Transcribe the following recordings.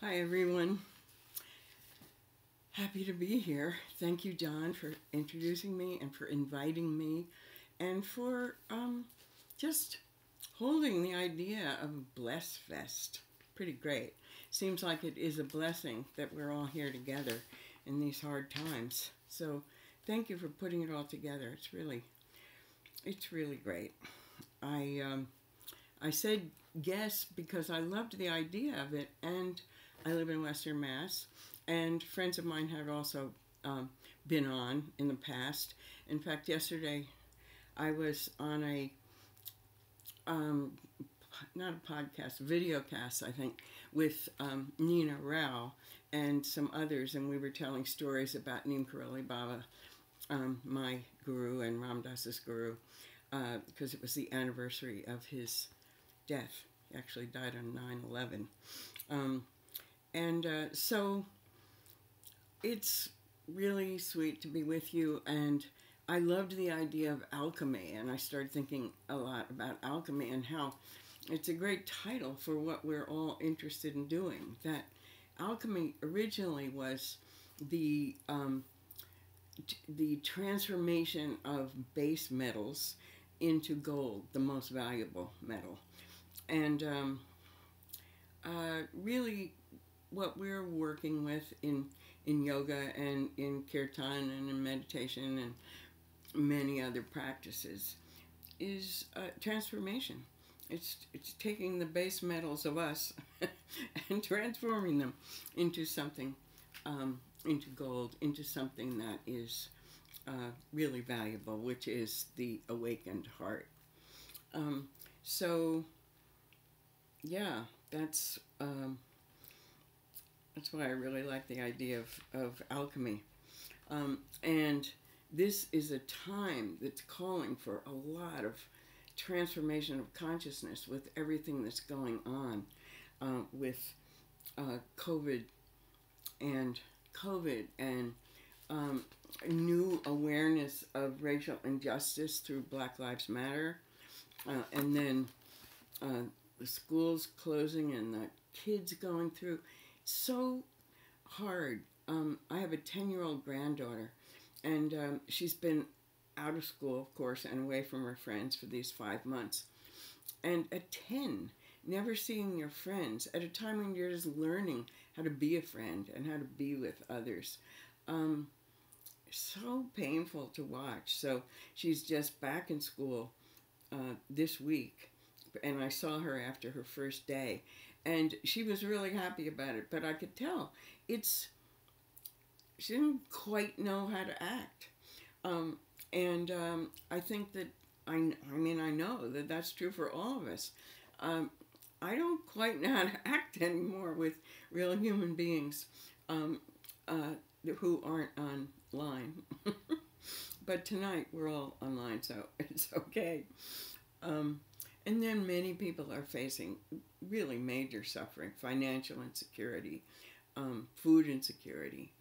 Hi, everyone. Happy to be here. Thank you, John, for introducing me and for inviting me and for just holding the idea of Bless Fest. Pretty great. Seems like it is a blessing that we're all here together in these hard times. So thank you for putting it all together. It's really great. I um, I said yes because I loved the idea of it, and I live in Western Mass, and friends of mine had also been on in the past. In fact, yesterday I was on a um, not a podcast, video cast, I think, with Nina Rao and some others, and we were telling stories about Neem Karoli Baba, my guru and Ram Dass's guru, because it was the anniversary of his death. He actually died on 9/11. Um, and so it's really sweet to be with you. And I loved the idea of alchemy. And I started thinking a lot about alchemy and how it's a great title for what we're all interested in doing. That alchemy originally was the the transformation of base metals into gold, the most valuable metal. And really, what we're working with in yoga and in kirtan and in meditation and many other practices is transformation. It's taking the base metals of us and transforming them into something, into gold, into something that is really valuable, which is the awakened heart. Um, so yeah, that's why I really like the idea of alchemy. And this is a time that's calling for a lot of transformation of consciousness with everything that's going on with COVID and COVID and new awareness of racial injustice through Black Lives Matter, and then uh, the schools closing and the kids going through. So hard. I have a 10-year-old granddaughter, and she's been out of school, of course, and away from her friends for these 5 months. And at 10, never seeing your friends at a time when you're just learning how to be a friend and how to be with others. Um, so painful to watch. So she's just back in school this week, and I saw her after her first day, and she was really happy about it. But I could tell it's she didn't quite know how to act, um, and I think that I mean I know that that's true for all of us. Um, I don't quite know how to act anymore with real human beings um, uh, who aren't online. But tonight we're all online, so it's okay. Um, and then many people are facing really major suffering, financial insecurity, food insecurity,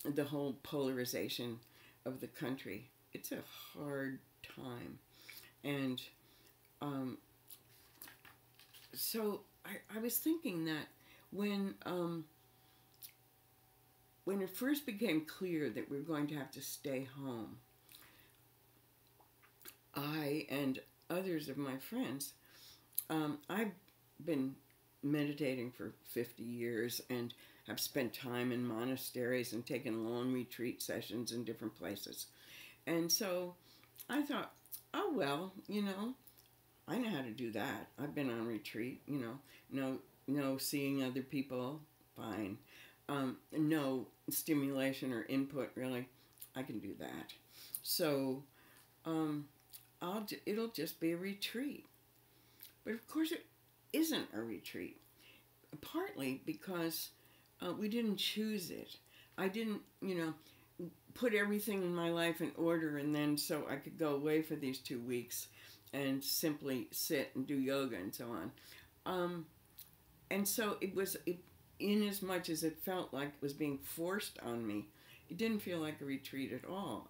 the whole polarization of the country. It's a hard time. And um, so I was thinking that when, um, when it first became clear that we were going to have to stay home, I and others of my friends, I've been meditating for 50 years and have spent time in monasteries and taken long retreat sessions in different places. And so I thought, oh, well, I know how to do that. I've been on retreat, no seeing other people, fine. No stimulation or input, really. I can do that. So um, it'll just be a retreat. But of course, it isn't a retreat. Partly because we didn't choose it. I didn't, put everything in my life in order, and then so I could go away for these 2 weeks and simply sit and do yoga and so on. Um, and so in as much as it felt like it was being forced on me, it didn't feel like a retreat at all.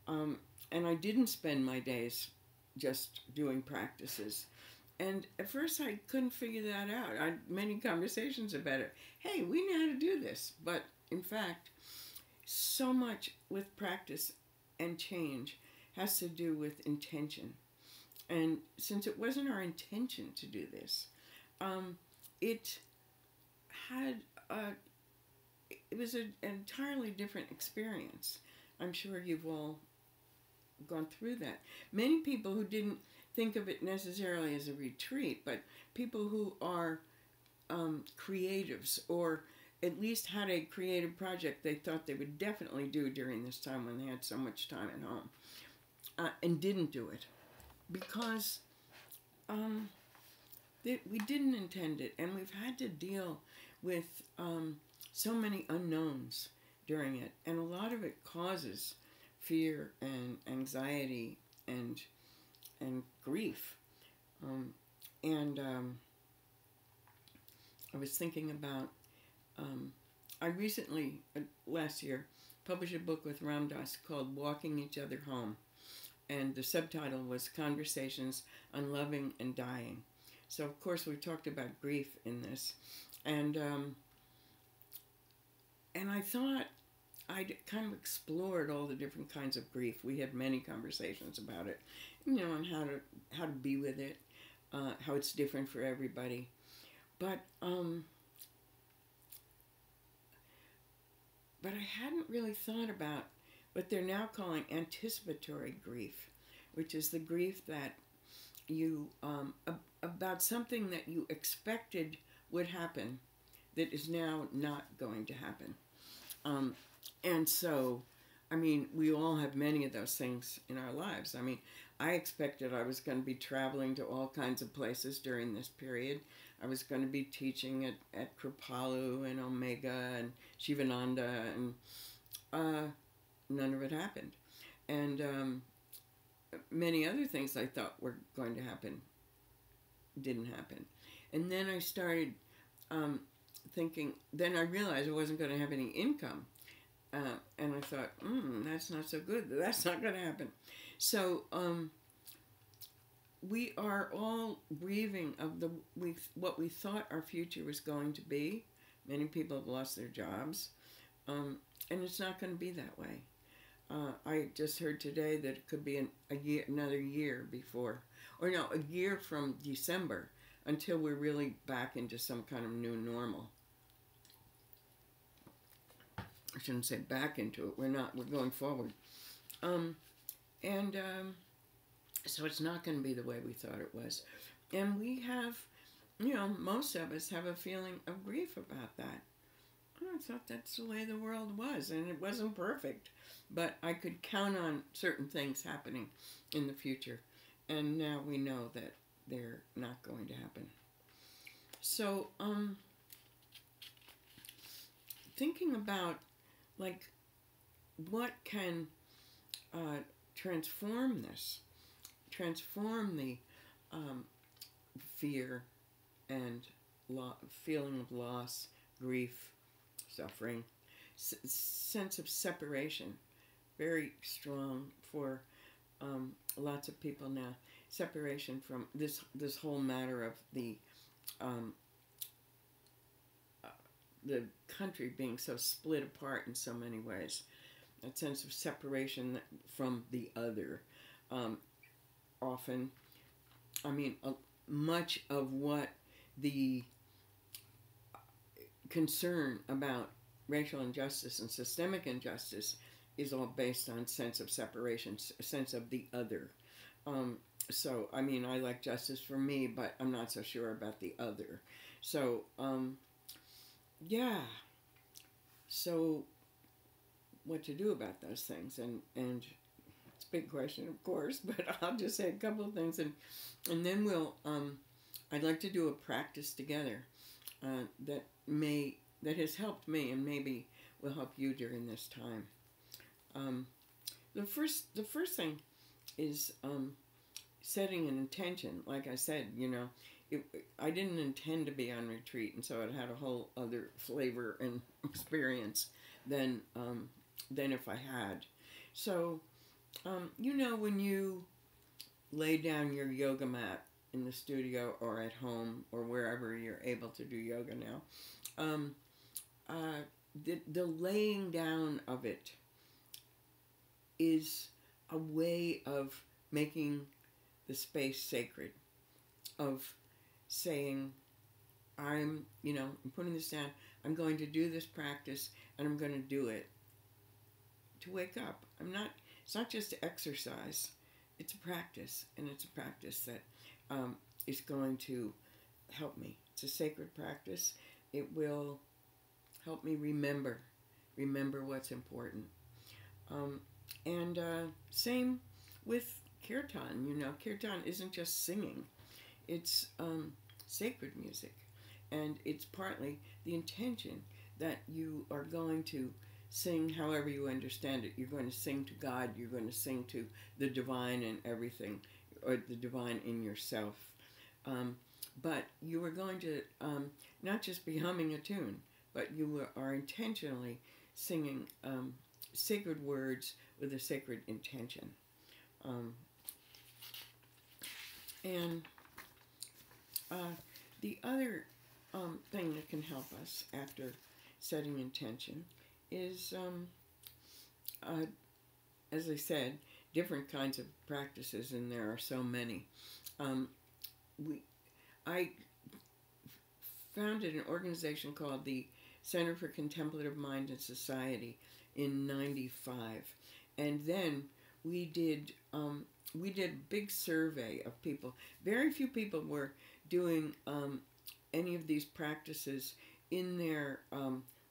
Um, and I didn't spend my days just doing practices. And at first I couldn't figure that out. I had many conversations about it. Hey, we know how to do this. But in fact, so much with practice and change has to do with intention. And since it wasn't our intention to do this, it had it was an entirely different experience. I'm sure you've all gone through that. Many people who didn't think of it necessarily as a retreat, but people who are creatives, or at least had a creative project they thought they would definitely do during this time when they had so much time at home, and didn't do it because we didn't intend it, and we've had to deal with so many unknowns during it, and a lot of it causes fear and anxiety and grief. I was thinking about, I recently, last year, published a book with Ram Dass called Walking Each Other Home. And the subtitle was Conversations on Loving and Dying. So, of course, we talked about grief in this. And I thought I'd kind of explored all the different kinds of grief. We had many conversations about it, and how to be with it, how it's different for everybody. But I hadn't really thought about what they're now calling anticipatory grief, which is the grief that you about something that you expected would happen that is now not going to happen. And so, I mean, we all have many of those things in our lives. I mean, I expected I was going to be traveling to all kinds of places during this period. I was going to be teaching at Kripalu and Omega and Shivananda, and none of it happened. And many other things I thought were going to happen didn't happen. And then I started thinking, then I realized I wasn't going to have any income. And I thought, that's not so good. That's not going to happen. So we are all grieving of what we thought our future was going to be. Many people have lost their jobs. And it's not going to be that way. I just heard today that it could be another year before, or no, a year from December until we're really back into some kind of new normal. I shouldn't say back into it. We're not. We're going forward. So it's not going to be the way we thought it was. And we have, most of us have a feeling of grief about that. I thought that's the way the world was, and it wasn't perfect. But I could count on certain things happening in the future. And now we know that they're not going to happen. So, thinking about, like, what can transform this, transform the fear and feeling of loss, grief, suffering, sense of separation, very strong for lots of people now. Separation from this whole matter of the country being so split apart in so many ways. That sense of separation from the other. Often, I mean, much of what the concern about racial injustice and systemic injustice is all based on sense of separation, sense of the other. So, I mean, I like justice for me, but I'm not so sure about the other. So, yeah. So, what to do about those things? And it's a big question, of course, but I'll just say a couple of things, and then we'll, I'd like to do a practice together that has helped me and maybe will help you during this time. The first thing is setting an intention. Like I said, I didn't intend to be on retreat, and so it had a whole other flavor and experience than if I had. So, when you lay down your yoga mat in the studio or at home or wherever you're able to do yoga now. Um, the laying down of it is a way of making the space sacred, of saying, I'm putting this down, I'm going to do this practice, and I'm going to do it to wake up. It's not just exercise, it's a practice, and it's a practice that is going to help me. It's a sacred practice. It will help me remember what's important. And same with kirtan. Kirtan isn't just singing. It's sacred music. And it's partly the intention that you are going to sing however you understand it. You're going to sing to God. You're going to sing to the divine in everything, or the divine in yourself. But you are going to not just be humming a tune, but you are intentionally singing sacred words with a sacred intention. And the other thing that can help us after setting intention is, as I said, different kinds of practices, and there are so many. I founded an organization called the Center for Contemplative Mind and Society in '95, and then we did a big survey of people. Very few people were doing any of these practices in their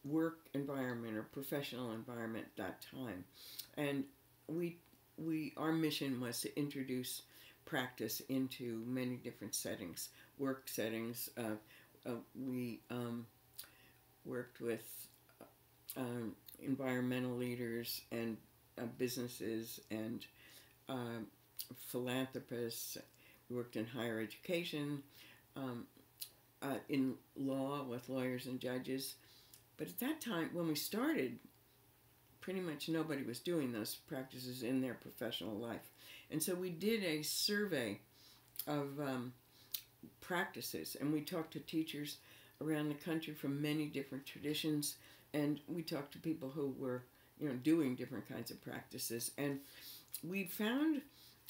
work environment or professional environment at that time, and our mission was to introduce practice into many different settings, work settings. We worked with environmental leaders and businesses and philanthropists. We worked in higher education, in law with lawyers and judges. But at that time, when we started, pretty much nobody was doing those practices in their professional life. And so we did a survey of practices, and we talked to teachers around the country from many different traditions, and we talked to people who were, doing different kinds of practices. And we found,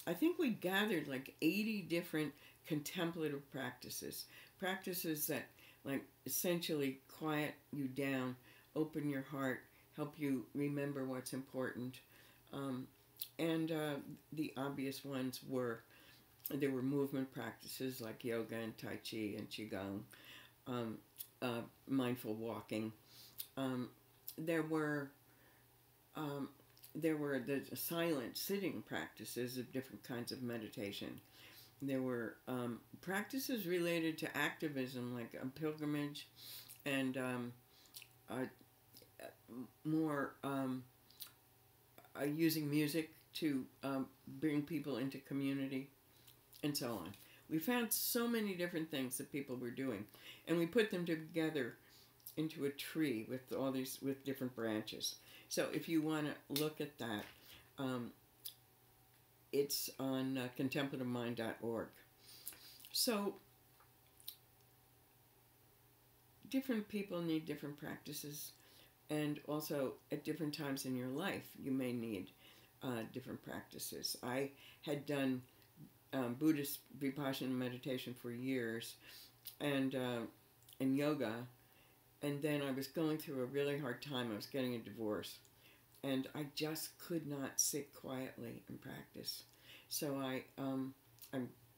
I think we gathered like 80 different contemplative practices that like essentially quiet you down, open your heart, help you remember what's important. And the obvious ones were, there were movement practices like yoga and tai chi and qigong, mindful walking. There were the silent sitting practices of different kinds of meditation. There were practices related to activism, like a pilgrimage, and more using music to bring people into community, and so on. We found so many different things that people were doing, and we put them together into a tree with different branches. So if you want to look at that, it's on contemplativemind.org. So different people need different practices, and also at different times in your life you may need different practices. I had done Buddhist Vipassana meditation for years, and yoga, and then I was going through a really hard time. I was getting a divorce, and I just could not sit quietly and practice. So I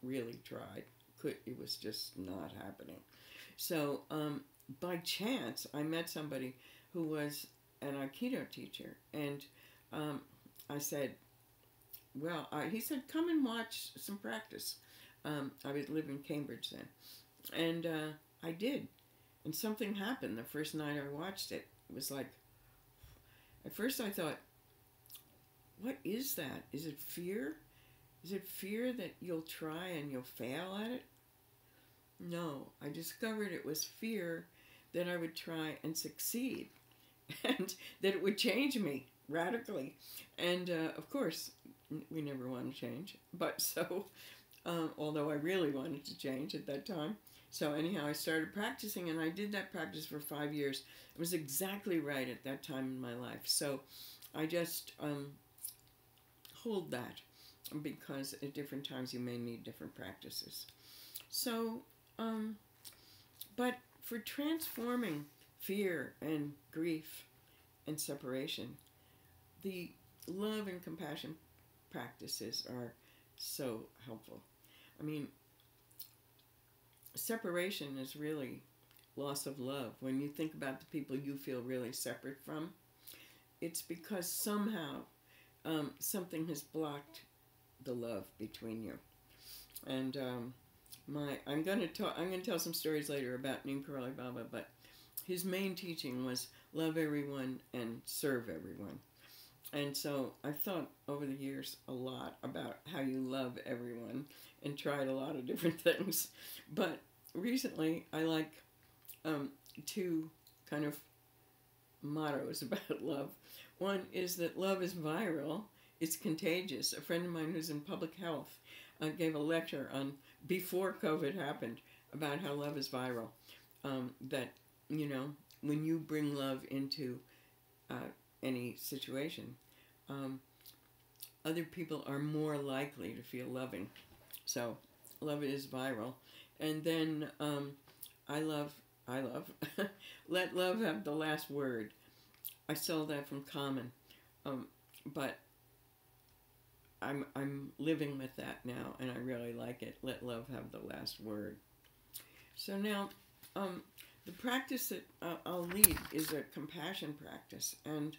really tried. It was just not happening. So by chance, I met somebody who was an Aikido teacher, and I said, he said, come and watch some practice. I was living in Cambridge then, and I did. And something happened the first night I watched it. It was like, at first I thought, what is that? Is it fear? Is it fear that you'll try and you'll fail at it? No, I discovered it was fear that I would try and succeed, and that it would change me radically. And of course, we never want to change. But so although I really wanted to change at that time. So anyhow, I started practicing, and I did that practice for 5 years. It was exactly right at that time in my life. So I just hold that, because at different times you may need different practices. So, but for transforming fear and grief and separation, the love and compassion practices are so helpful. I mean, separation is really loss of love. When you think about the people you feel really separate from, it's because somehow something has blocked the love between you. And I'm going to tell some stories later about Nimkarali Baba, but his main teaching was love everyone and serve everyone. And so I've thought over the years a lot about how you love everyone and tried a lot of different things. But recently I like two kind of mottos about love. One is that love is viral, it's contagious. A friend of mine who's in public health gave a lecture on, before COVID happened, about how love is viral. That, you know, when you bring love into any situation, other people are more likely to feel loving. So love is viral. And then I love let love have the last word. I stole that from Common, but I'm living with that now, and I really like it. Let love have the last word. So now, the practice that I'll lead is a compassion practice, and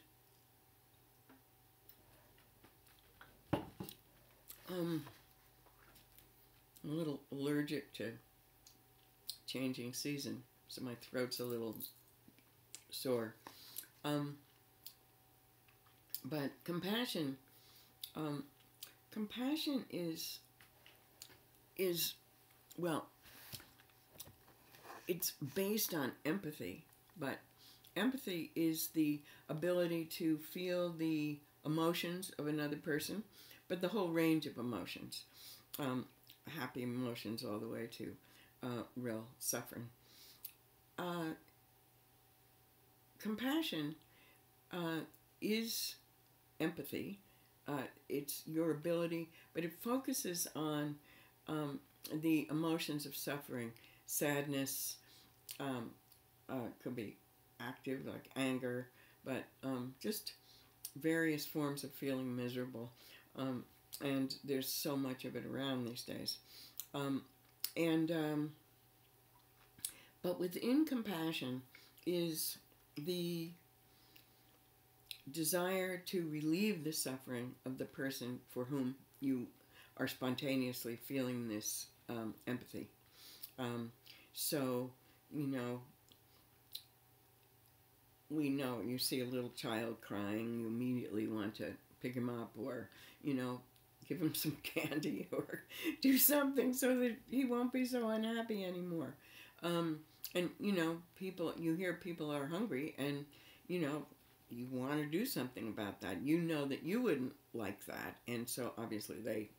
I'm a little allergic to changing season, so my throat's a little sore. But compassion is well, it's based on empathy, but empathy is the ability to feel the emotions of another person, but the whole range of emotions, happy emotions all the way to real suffering. Compassion is empathy. It's your ability, but it focuses on the emotions of suffering, sadness, could be active like anger, but just various forms of feeling miserable. And there's so much of it around these days. But within compassion is the desire to relieve the suffering of the person for whom you are spontaneously feeling this empathy. So, you know, we know you see a little child crying, you immediately want to pick him up, or, you know, give him some candy, or do something so that he won't be so unhappy anymore. And, you know, you hear people are hungry, and, you know, you want to do something about that. You know that you wouldn't like that, and so obviously they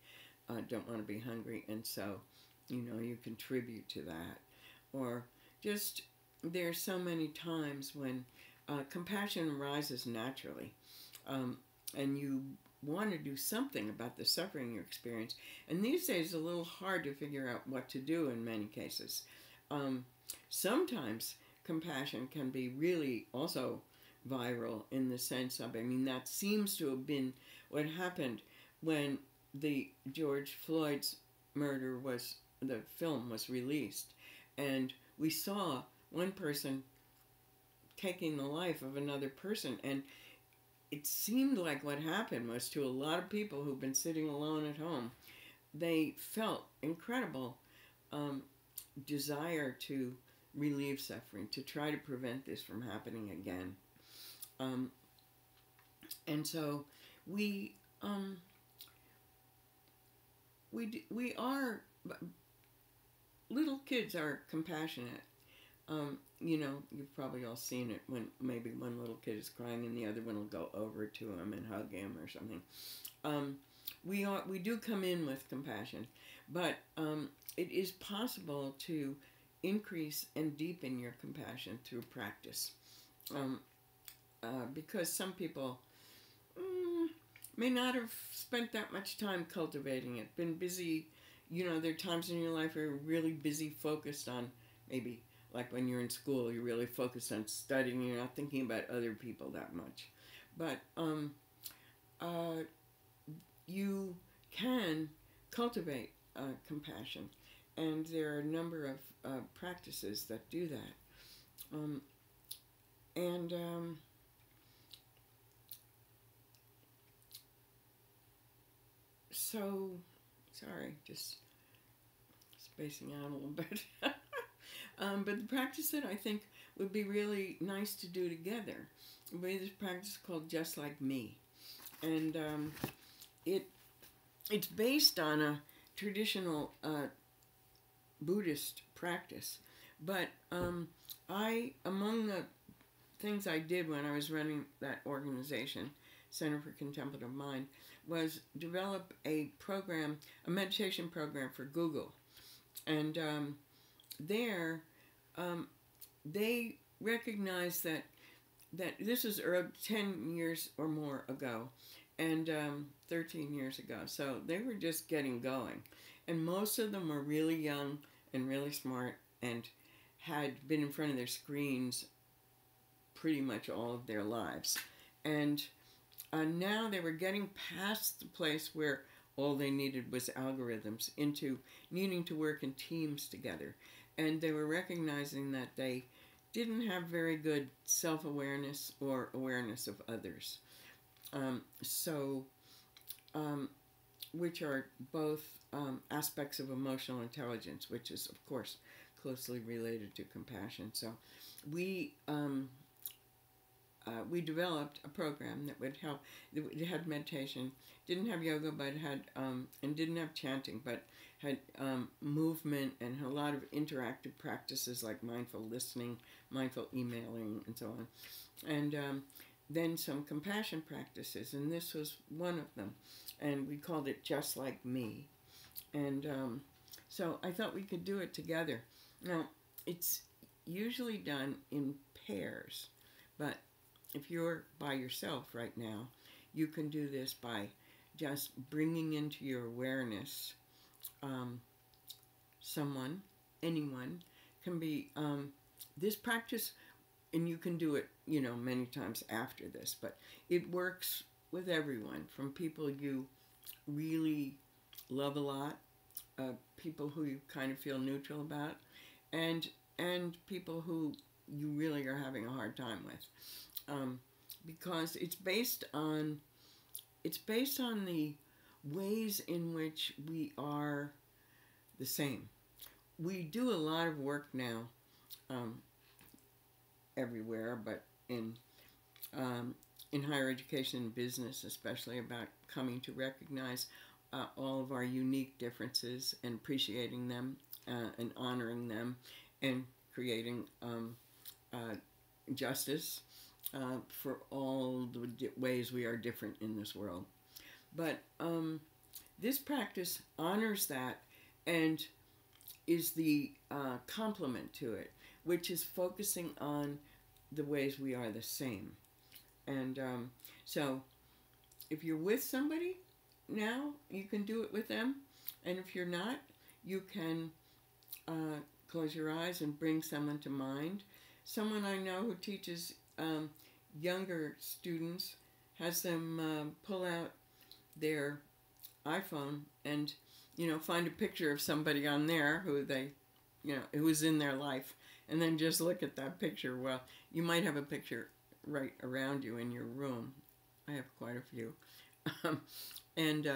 don't want to be hungry, and so, you know, you contribute to that. Or just, there's so many times when compassion arises naturally, and you want to do something about the suffering you experience. And these days it's a little hard to figure out what to do in many cases. Sometimes compassion can be really also viral in the sense of, I mean, that seems to have been what happened when the George Floyd's murder the film was released. And we saw one person taking the life of another person, and it seemed like what happened was, to a lot of people who've been sitting alone at home, they felt incredible desire to relieve suffering, to try to prevent this from happening again. And so we are, little kids are compassionate. You know, you've probably all seen it when maybe one little kid is crying and the other one will go over to him and hug him or something. We do come in with compassion, But it is possible to increase and deepen your compassion through practice. Um, because some people may not have spent that much time cultivating it, been busy. There are times in your life where you're really busy, focused on maybe like when you're in school, you're really focused on studying, you're not thinking about other people that much. But you can cultivate compassion, and there are a number of practices that do that. And So, sorry, just spacing out a little bit. But the practice that I think would be really nice to do together would be this practice called Just Like Me. And it's based on a traditional Buddhist practice. But among the things I did when I was running that organization, Center for Contemplative Mind, was develop a program, a meditation program for Google. And there, they recognized that this was 10 years or more ago, and 13 years ago. So they were just getting going. And most of them were really young and really smart and had been in front of their screens pretty much all of their lives. And now they were getting past the place where all they needed was algorithms into needing to work in teams together. And they were recognizing that they didn't have very good self-awareness or awareness of others. Which are both aspects of emotional intelligence, which is, of course, closely related to compassion. So we developed a program that would help. It had meditation, didn't have yoga, but it had and didn't have chanting, but had movement and a lot of interactive practices like mindful listening, mindful emailing, and so on, and then some compassion practices, and this was one of them, and we called it Just Like Me, and so I thought we could do it together. Now, it's usually done in pairs, but if you're by yourself right now, you can do this by just bringing into your awareness someone, anyone, can be this practice, and you can do it, many times after this, but it works with everyone, from people you really love a lot, people who you kind of feel neutral about, and people who you really are having a hard time with. Because it's based on the ways in which we are the same. We do a lot of work now, everywhere, but in higher education and business, especially, about coming to recognize all of our unique differences and appreciating them and honoring them, and creating justice for all the ways we are different in this world. But this practice honors that and is the complement to it, which is focusing on the ways we are the same. And so if you're with somebody now, you can do it with them. And if you're not, you can close your eyes and bring someone to mind. Someone I know who teaches younger students has them pull out their iPhone and find a picture of somebody on there who they who was in their life, and then just look at that picture. Well, you might have a picture right around you in your room. I have quite a few. And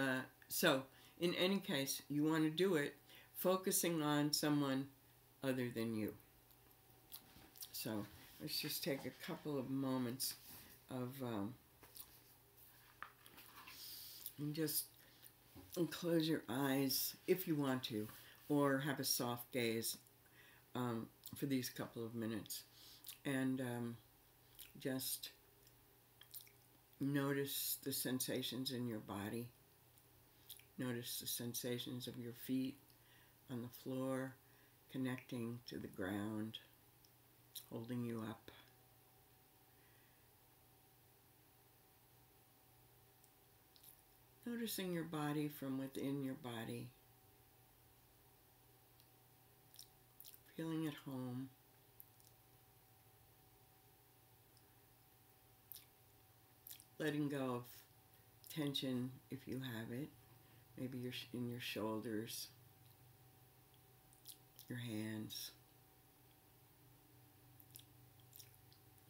so in any case, you want to do it focusing on someone other than you. So let's just take a couple of moments of and just close your eyes if you want to, or have a soft gaze for these couple of minutes, and just notice the sensations in your body, Notice the sensations of your feet on the floor, connecting to the ground, holding you up. Noticing your body from within your body. Feeling at home. Letting go of tension if you have it. Maybe you're in your shoulders, your hands.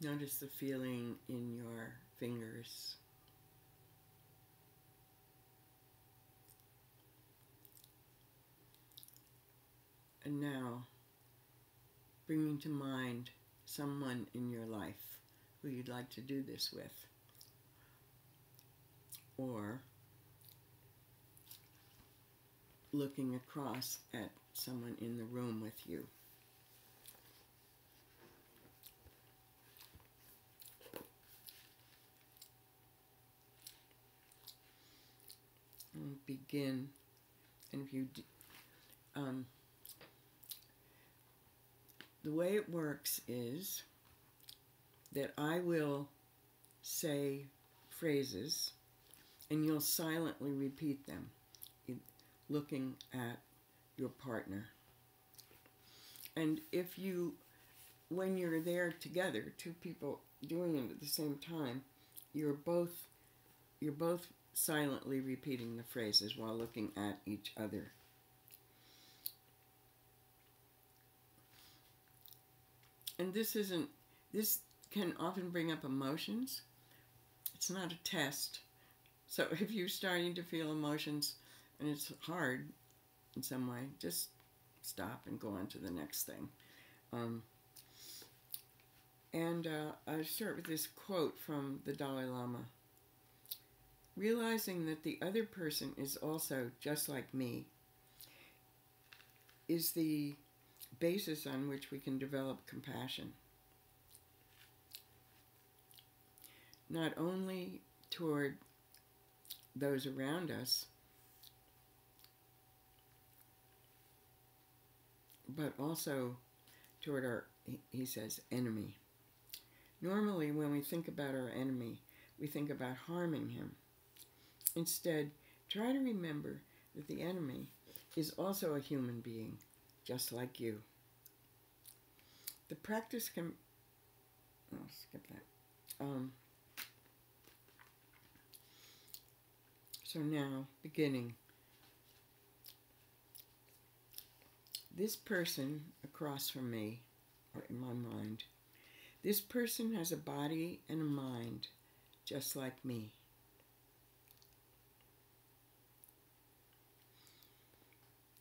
Notice the feeling in your fingers. And now, bringing to mind someone in your life who you'd like to do this with. Or looking across at someone in the room with you. And begin, and if you the way it works is that I will say phrases and you'll silently repeat them, looking at your partner. And if you, when you're there together, two people doing it at the same time, you're both silently repeating the phrases while looking at each other. And this can often bring up emotions. It's not a test. So if you're starting to feel emotions and it's hard in some way, just stop and go on to the next thing. I start with this quote from the Dalai Lama. Realizing that the other person is also just like me is the basis on which we can develop compassion. Not only toward those around us, but also toward our, he says, enemy. Normally, when we think about our enemy, we think about harming him. Instead, try to remember that the enemy is also a human being, just like you. The practice can... Oh, skip that. So now, beginning. This person across from me, or in my mind, this person has a body and a mind just like me.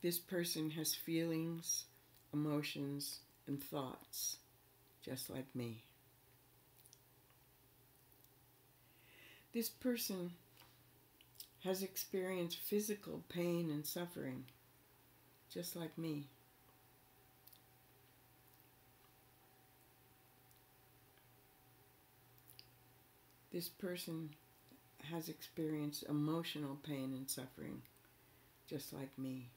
This person has feelings, emotions, and thoughts just like me. This person has experienced physical pain and suffering just like me. This person has experienced emotional pain and suffering just like me.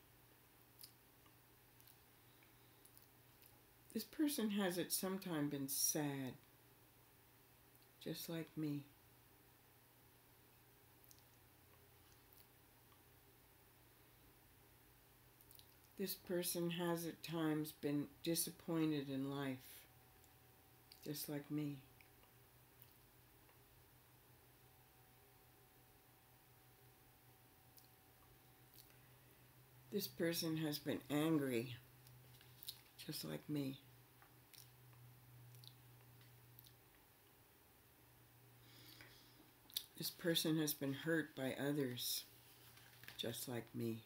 This person has at some time been sad, just like me. This person has at times been disappointed in life, just like me. This person has been angry, just like me. This person has been hurt by others, just like me.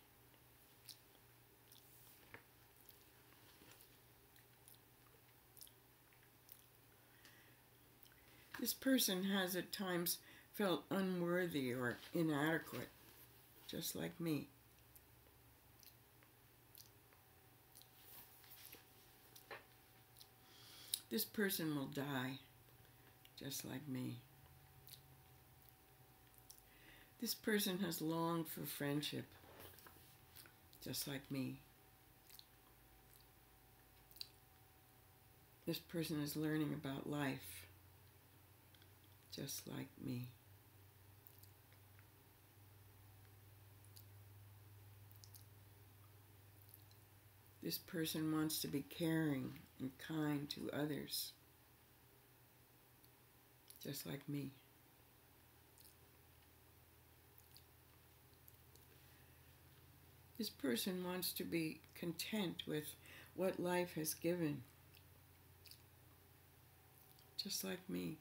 This person has at times felt unworthy or inadequate, just like me. This person will die, just like me. This person has longed for friendship, just like me. This person is learning about life, just like me. This person wants to be caring and kind to others, just like me. This person wants to be content with what life has given, just like me.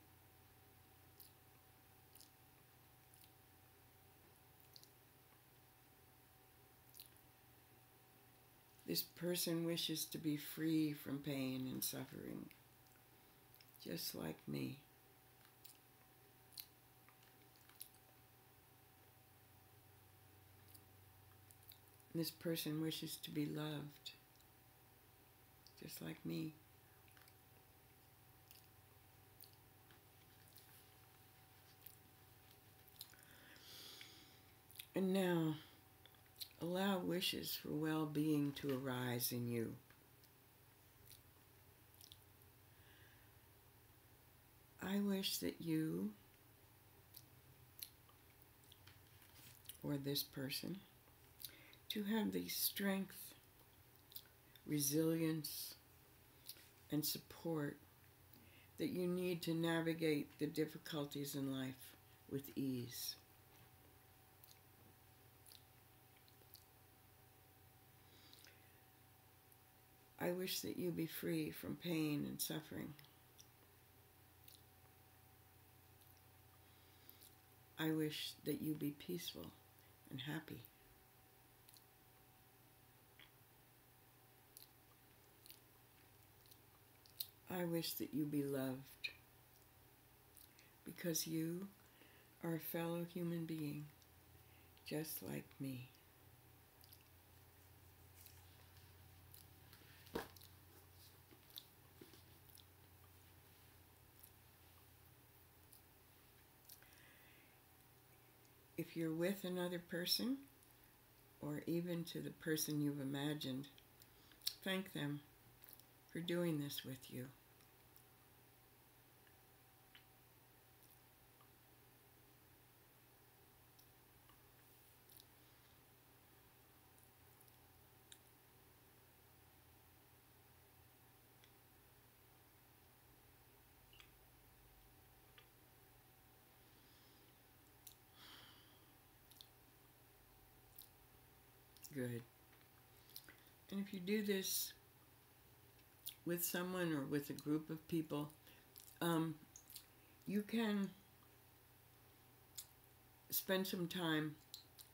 This person wishes to be free from pain and suffering, just like me. This person wishes to be loved, just like me. And now, allow wishes for well-being to arise in you. I wish that you, or this person, to have the strength, resilience, and support that you need to navigate the difficulties in life with ease. I wish that you be free from pain and suffering. I wish that you be peaceful and happy. I wish that you be loved, because you are a fellow human being, just like me. If you're with another person, or even to the person you've imagined, thank them for doing this with you. Good. And if you do this with someone or with a group of people, you can spend some time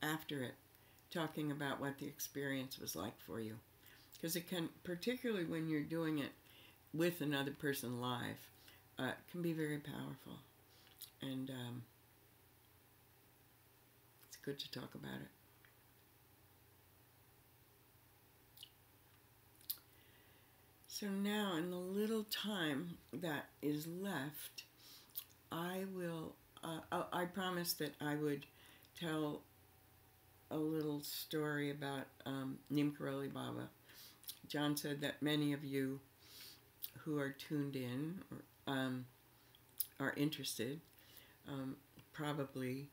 after it talking about what the experience was like for you. Because it can, particularly when you're doing it with another person live, can be very powerful. And it's good to talk about it. So now, in the little time that is left, I will, I promised that I would tell a little story about Neem Karoli Baba. John said that many of you who are tuned in or are interested, probably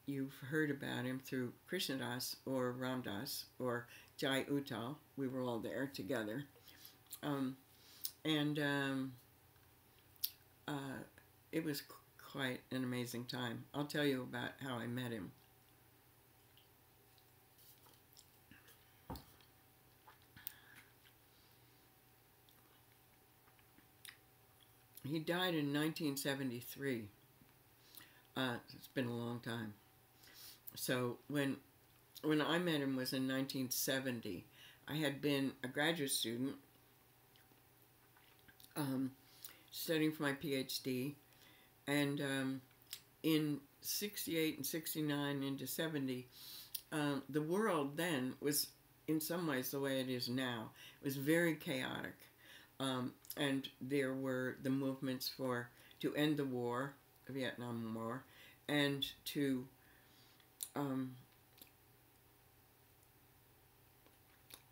you've heard about him through Krishnadas or Ramdas or Jai Uttal. We were all there together. It was quite an amazing time. I'll tell you about how I met him. He died in 1973. It's been a long time. So when I met him was in 1970. I had been a graduate student studying for my PhD, and in 68 and 69 into 70, the world then was in some ways the way it is now. It was very chaotic, and there were the movements to end the war, the Vietnam War, and to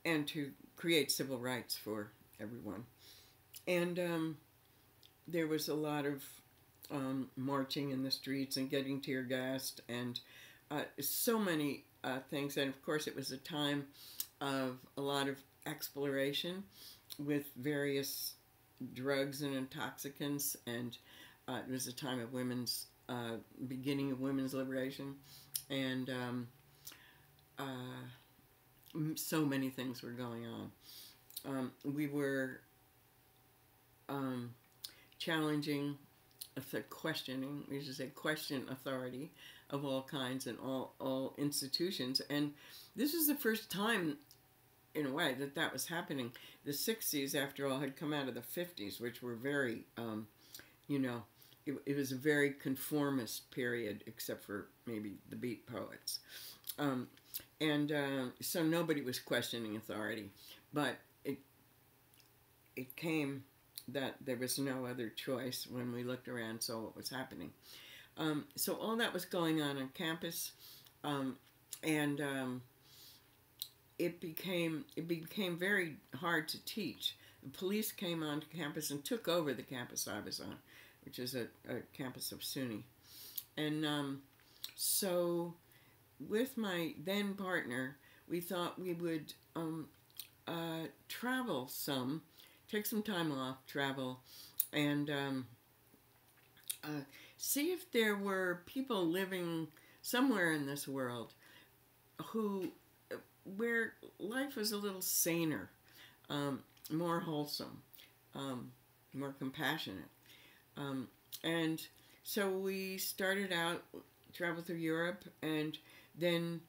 and to create civil rights for everyone. And there was a lot of marching in the streets and getting tear gassed and so many things. And of course, it was a time of a lot of exploration with various drugs and intoxicants, and it was a time of women's beginning of women's liberation, and so many things were going on. We were challenging, questioning, we should say question authority of all kinds and all institutions. And this was the first time, in a way, that was happening. The 60s, after all, had come out of the 50s, which were very, it was a very conformist period, except for maybe the beat poets. So nobody was questioning authority. But it came that there was no other choice when we looked around and saw what was happening. So all that was going on campus, and it became very hard to teach. The police came onto campus and took over the campus I was on, which is a campus of SUNY. And so with my then partner, we thought we would travel some, take some time off, travel, and see if there were people living somewhere in this world where life was a little saner, more wholesome, more compassionate. And so we started out, traveled through Europe, and then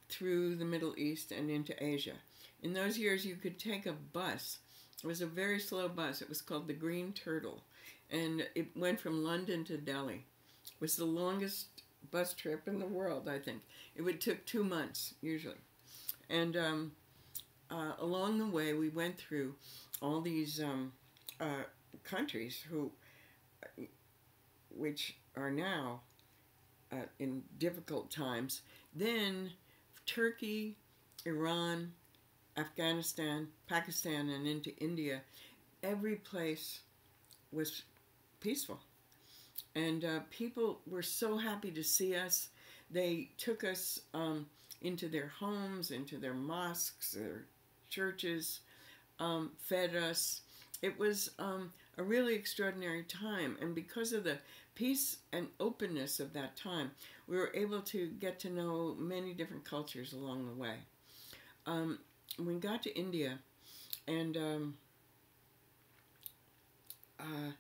through the Middle East and into Asia. In those years, you could take a bus. It was a very slow bus. It was called the Green Turtle, and it went from London to Delhi. It was the longest bus trip in the world, I think. It would took 2 months, usually. And along the way, we went through all these countries which are now in difficult times. Then Turkey, Iran, Afghanistan, Pakistan, and into India. Every place was peaceful. And people were so happy to see us. They took us into their homes, into their mosques, their churches, fed us. It was a really extraordinary time. And because of the peace and openness of that time, we were able to get to know many different cultures along the way. We got to India, and I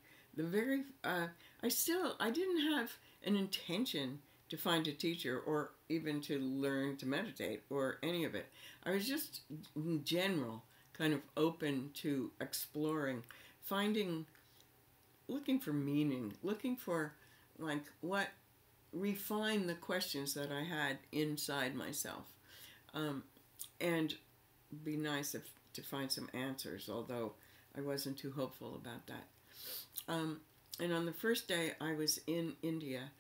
didn't have an intention to find a teacher or even to learn to meditate or any of it. I was just in general kind of open to exploring, looking for meaning, looking for refine the questions that I had inside myself, and be nice to find some answers, although I wasn't too hopeful about that. And on the first day I was in India,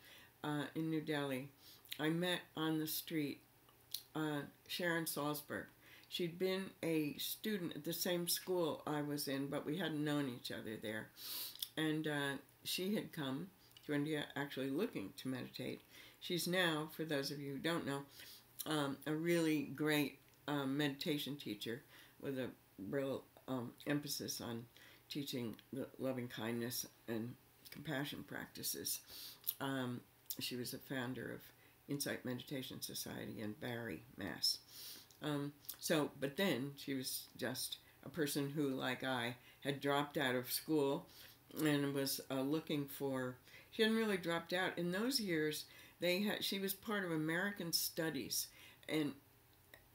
in New Delhi, I met on the street Sharon Salzberg. She'd been a student at the same school I was in, but we hadn't known each other there. And she had come to India actually looking to meditate. She's now, for those of you who don't know, a really great meditation teacher with a real emphasis on teaching the loving kindness and compassion practices. She was a founder of Insight Meditation Society in Barry, Mass. But then she was just a person who, like I, had dropped out of school and was looking for. She hadn't really dropped out. In those years, she was part of American Studies, an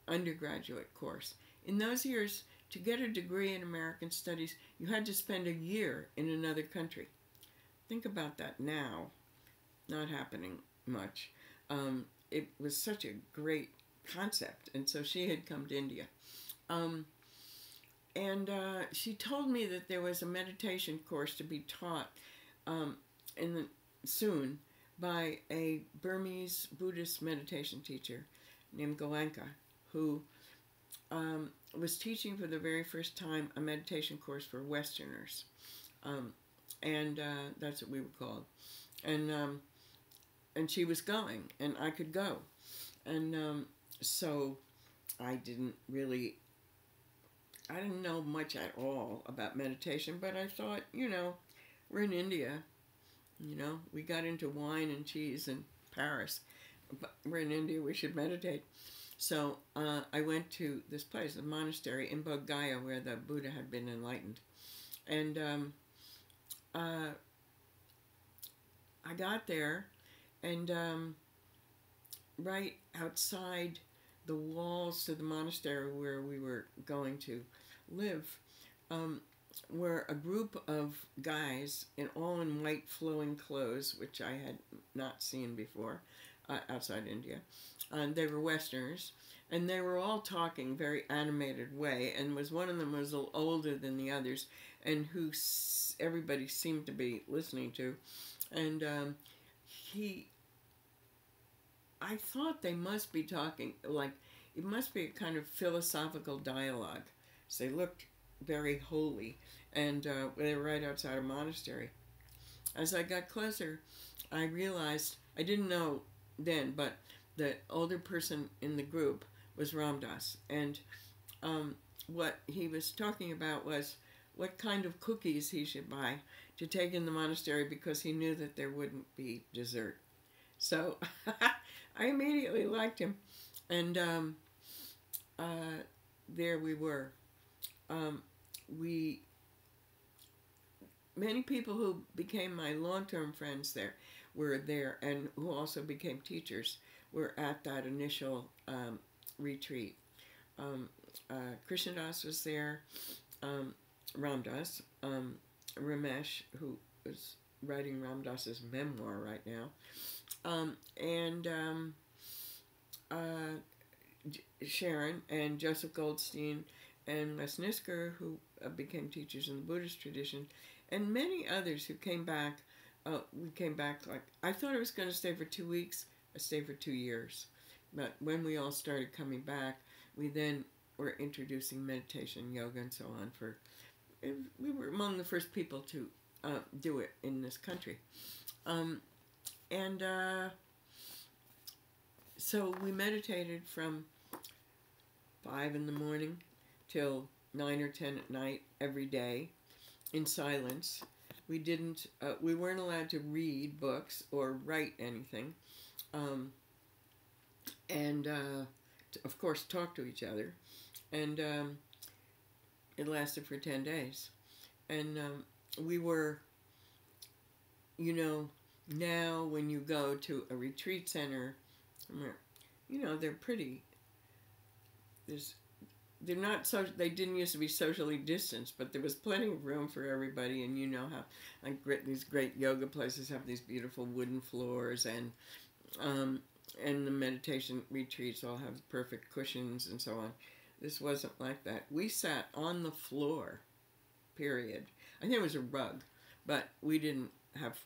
undergraduate course. In those years, to get a degree in American Studies, you had to spend a year in another country. Think about that now. Not happening much. It was such a great concept, and so she had come to India. She told me that there was a meditation course to be taught soon by a Burmese Buddhist meditation teacher named Goenka, who was teaching for the very first time a meditation course for Westerners, and that's what we were called. And she was going, and I could go, and so I didn't know much at all about meditation, but I thought, we're in India, we got into wine and cheese in Paris, but we're in India, we should meditate. So I went to this place, a monastery in Bodh Gaya, where the Buddha had been enlightened. And I got there, and right outside the walls to the monastery where we were going to live were a group of guys all in white flowing clothes, which I had not seen before outside India. They were Westerners, and they were all talking very animated way, and one of them was a little older than the others, and who everybody seemed to be listening to. And I thought they must be talking, like, it must be a kind of philosophical dialogue. So they looked very holy, and they were right outside a monastery. As I got closer, I realized, I didn't know then, but the older person in the group was Ram Dass, and what he was talking about was what kind of cookies he should buy to take in the monastery, because he knew that there wouldn't be dessert. So I immediately liked him, and there we were. Many people who became my long-term friends there were there, and who also became teachers were at that initial retreat. Krishnadas was there, Ram Dass, Ramesh, who is writing Ram Dass's memoir right now, and Sharon and Joseph Goldstein and Les Nisker, who became teachers in the Buddhist tradition, and many others who came back. We came back, I thought I was going to stay for 2 weeks. I stayed for 2 years. But when we all started coming back, we then were introducing meditation, yoga, and so on. We were among the first people to do it in this country. So we meditated from 5 in the morning till 9 or 10 at night every day in silence. We weren't allowed to read books or write anything, and of course talk to each other, and it lasted for 10 days, and we were, now when you go to a retreat center, they're pretty, they're not so, they didn't used to be socially distanced, but there was plenty of room for everybody. And how these great yoga places have these beautiful wooden floors, and the meditation retreats all have perfect cushions and so on. This wasn't like that. We sat on the floor, period. I think it was a rug, but we didn't have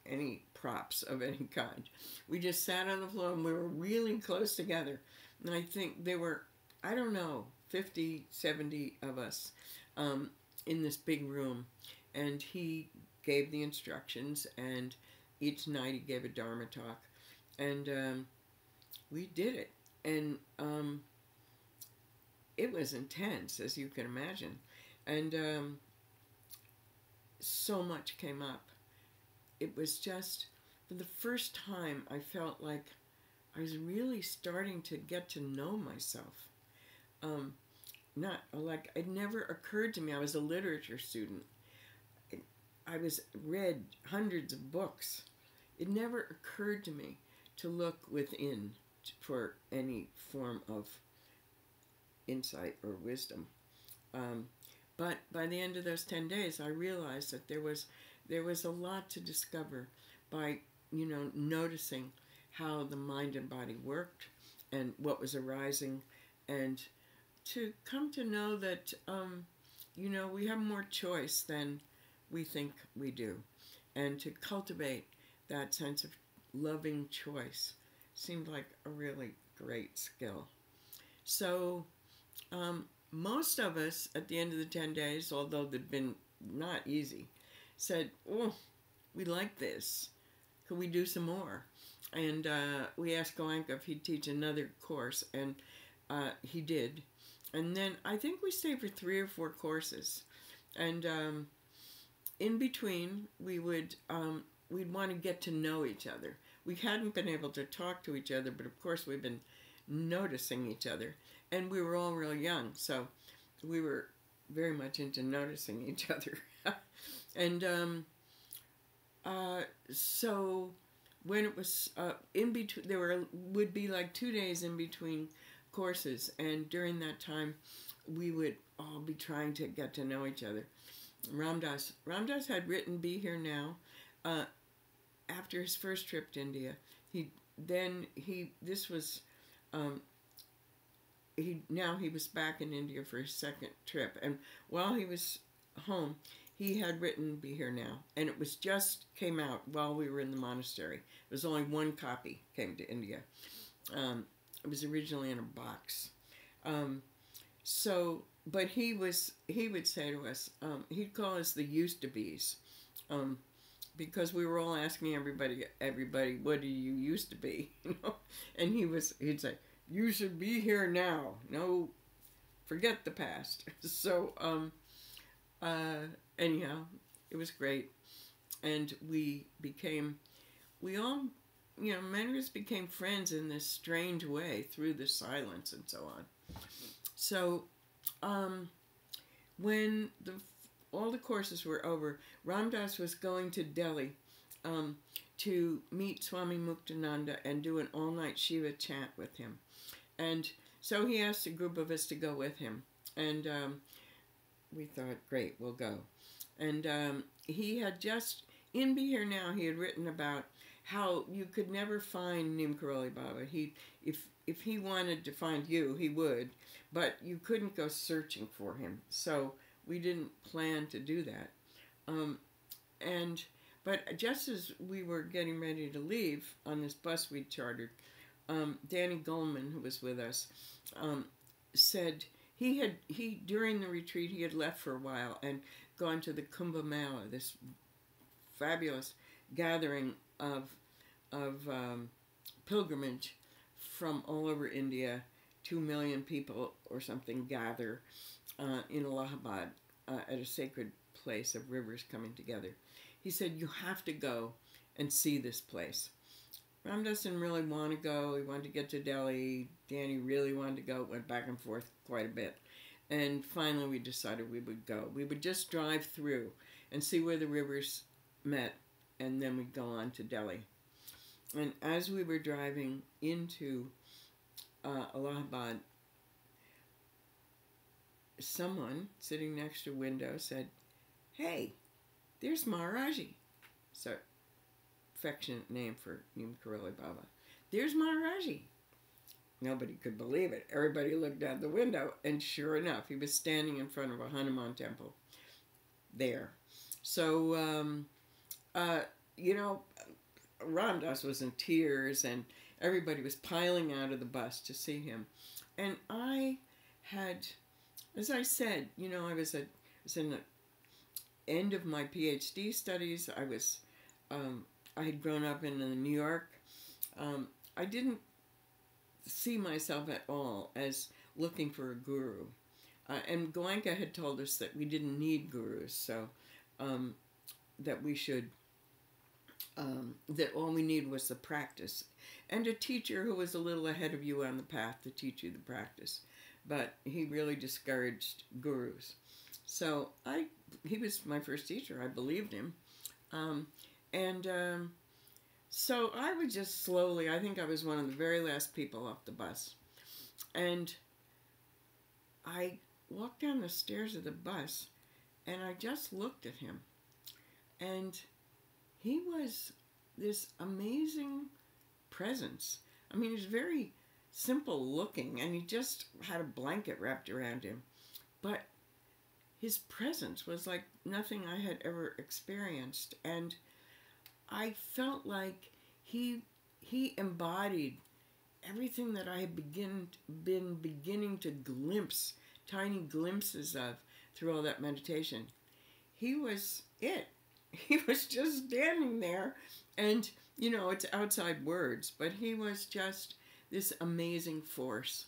any props of any kind. We just sat on the floor, and we were really close together. And I think there were, 50, 70 of us in this big room, and he gave the instructions, and each night he gave a Dharma talk, and we did it, and it was intense, as you can imagine, and so much came up. It was just, for the first time, I felt like I was really starting to get to know myself. It never occurred to me. I was a literature student. I read hundreds of books. It never occurred to me to look within for any form of insight or wisdom. But by the end of those 10 days, I realized that there was a lot to discover by, noticing how the mind and body worked and what was arising, and to come to know that, we have more choice than we think we do. And to cultivate that sense of loving choice seemed like a really great skill. So Most of us at the end of the 10 days, although they'd been not easy, said, oh, we like this. Could we do some more? And we asked Goenka if he'd teach another course, and he did. And then I think we stayed for 3 or 4 courses. And in between, we'd want to get to know each other. We hadn't been able to talk to each other, but of course we've been noticing each other. And we were all real young, so we were very much into noticing each other. And so when it was in between, would be like 2 days in between courses, and during that time we would all be trying to get to know each other. Ramdas had written "Be Here Now" after his first trip to India. He was back in India for his second trip, and while he was home, he had written "Be Here Now," and it was just came out while we were in the monastery. It was only 1 copy came to India. It was originally in a box. But he would say to us, he'd call us the used to be's, because we were all asking everybody, what do you used to be? And he'd say, you should be here now. No, forget the past. So, anyhow, it was great. And many of us became friends in this strange way through the silence and so on. So, when all the courses were over, Ramdas was going to Delhi to meet Swami Muktananda and do an all-night Shiva chant with him. And so he asked a group of us to go with him. And we thought, great, we'll go. And he had just, in Be Here Now, he had written about how you could never find Neem Karoli Baba. If he wanted to find you, he would, but you couldn't go searching for him. So we didn't plan to do that. But just as we were getting ready to leave on this bus we'd chartered, Danny Goldman, who was with us, said he during the retreat he had left for a while and gone to the Kumbh Mela, this fabulous gathering of pilgrimage from all over India. 2 million people or something gather in Allahabad at a sacred place of rivers coming together. He said, you have to go and see this place. Ramdas didn't really want to go. He wanted to get to Delhi. Danny really wanted to go. It went back and forth quite a bit. And finally we decided we would go. We would just drive through and see where the rivers met, and then we'd go on to Delhi. And as we were driving into Allahabad, someone sitting next to a window said, hey, there's Maharaji. So, affectionate name for Neem Karoli Baba. There's Maharaji. Nobody could believe it. Everybody looked out the window, and sure enough, he was standing in front of a Hanuman temple there. So, Ramdas was in tears, and everybody was piling out of the bus to see him. And I had, as I said, I was in the end of my PhD studies. I had grown up in New York. I didn't see myself at all as looking for a guru. And Goenka had told us that we didn't need gurus, so that we should, that all we need was the practice. And a teacher who was a little ahead of you on the path to teach you the practice. But he really discouraged gurus. So he was my first teacher. I believed him. So I would just slowly, I think I was one of the very last people off the bus. And I walked down the stairs of the bus, and I just looked at him. And he was this amazing presence. I mean, he was very simple looking, and he just had a blanket wrapped around him. But his presence was like nothing I had ever experienced. And I felt like he embodied everything that I had been beginning to glimpse, tiny glimpses of through all that meditation, he was it. He was just standing there, and it's outside words, but he was just this amazing force,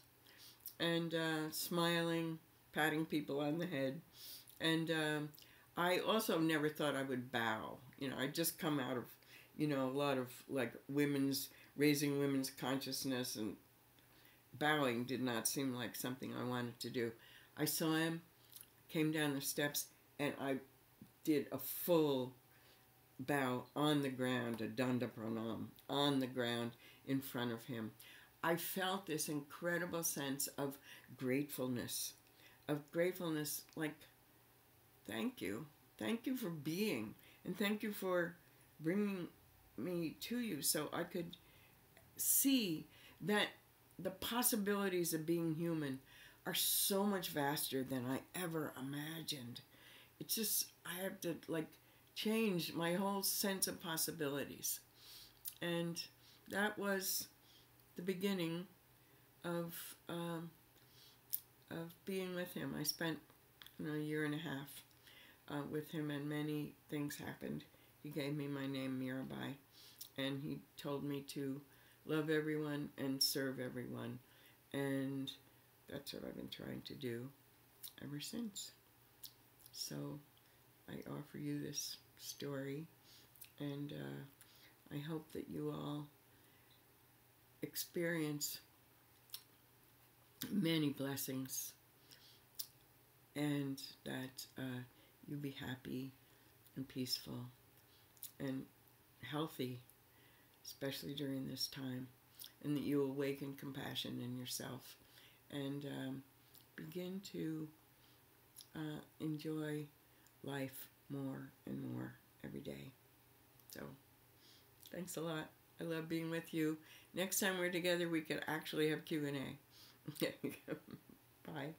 and smiling, patting people on the head. And I also never thought I would bow. I'd just come out of, a lot of like raising women's consciousness, and bowing did not seem like something I wanted to do. I saw him, came down the steps, and I did a full bow on the ground, a danda pranam, on the ground in front of him. I felt this incredible sense of gratefulness, like, thank you. Thank you for being, and thank you for bringing me to you so I could see that the possibilities of being human are so much vaster than I ever imagined. It's just, I have to change my whole sense of possibilities. And that was the beginning of being with him. I spent a year and a half with him, and many things happened. He gave me my name, Mirabai, and he told me to love everyone and serve everyone, and that's what I've been trying to do ever since. So I offer you this story, and I hope that you all experience many blessings, and that you be happy and peaceful and healthy, especially during this time, and that you awaken compassion in yourself and begin to enjoy life more and more every day. So, thanks a lot. I love being with you. Next time we're together, we could actually have Q&A. Bye.